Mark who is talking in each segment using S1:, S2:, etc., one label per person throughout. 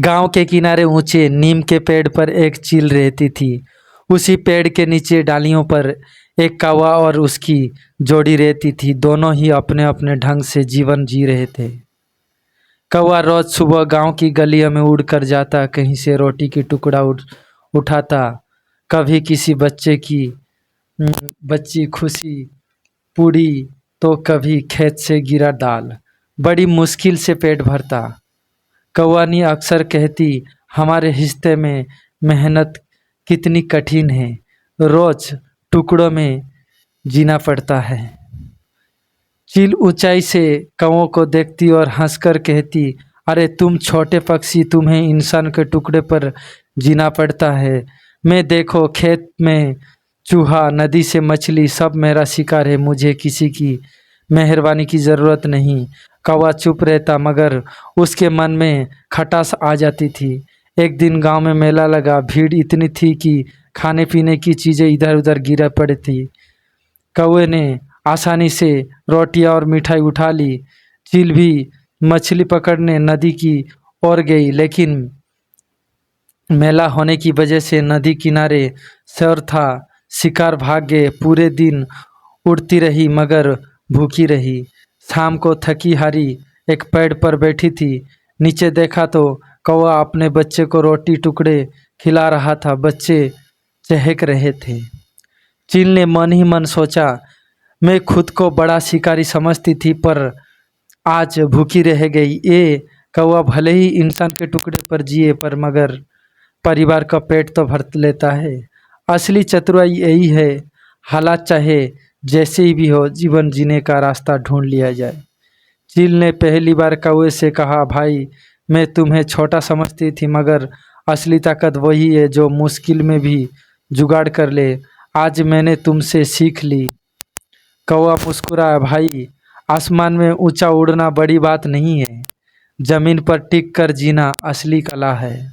S1: गांव के किनारे ऊंचे नीम के पेड़ पर एक चील रहती थी। उसी पेड़ के नीचे डालियों पर एक कौवा और उसकी जोड़ी रहती थी। दोनों ही अपने अपने ढंग से जीवन जी रहे थे। कौवा रोज सुबह गांव की गलियों में उड़ कर जाता, कहीं से रोटी की टुकड़ा उठाता, कभी किसी बच्ची खुशी पूरी, तो कभी खेत से गिरा दाल। बड़ी मुश्किल से पेट भरता। कौवानी अक्सर कहती, हमारे हिस्से में मेहनत कितनी कठिन है, रोज टुकड़ों में जीना पड़ता है। चील ऊंचाई से कौवों को देखती और हंसकर कहती, अरे तुम छोटे पक्षी, तुम्हें इंसान के टुकड़े पर जीना पड़ता है। मैं देखो, खेत में चूहा, नदी से मछली, सब मेरा शिकार है। मुझे किसी की मेहरबानी की ज़रूरत नहीं। कौवा चुप रहता, मगर उसके मन में खटास आ जाती थी। एक दिन गांव में मेला लगा। भीड़ इतनी थी कि खाने पीने की चीज़ें इधर उधर गिरा पड़ी थी। कौवे ने आसानी से रोटियां और मिठाई उठा ली। चील भी मछली पकड़ने नदी की ओर गई, लेकिन मेला होने की वजह से नदी किनारे शोर था। शिकार भाग गए। पूरे दिन उड़ती रही मगर भूखी रही। शाम को थकी हारी एक पेड़ पर बैठी थी। नीचे देखा तो कौवा अपने बच्चे को रोटी टुकड़े खिला रहा था। बच्चे चहक रहे थे। चील ने मन ही मन सोचा, मैं खुद को बड़ा शिकारी समझती थी, पर आज भूखी रह गई। ये कौवा भले ही इंसान के टुकड़े पर जिए, पर मगर परिवार का पेट तो भर लेता है। असली चतुराई यही है, हालात चाहे जैसे ही भी हो, जीवन जीने का रास्ता ढूंढ लिया जाए। चील ने पहली बार कौवे से कहा, भाई, मैं तुम्हें छोटा समझती थी, मगर असली ताकत वही है जो मुश्किल में भी जुगाड़ कर ले। आज मैंने तुमसे सीख ली। कौवा मुस्कुराया, भाई, आसमान में ऊंचा उड़ना बड़ी बात नहीं है, जमीन पर टिक कर जीना असली कला है।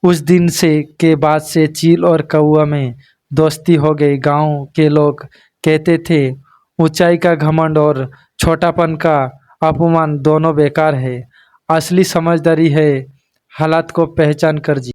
S1: उस दिन से के बाद से चील और कौवा में दोस्ती हो गई। गांव के लोग कहते थे, ऊंचाई का घमंड और छोटापन का अपमान दोनों बेकार है। असली समझदारी है हालात को पहचान कर जी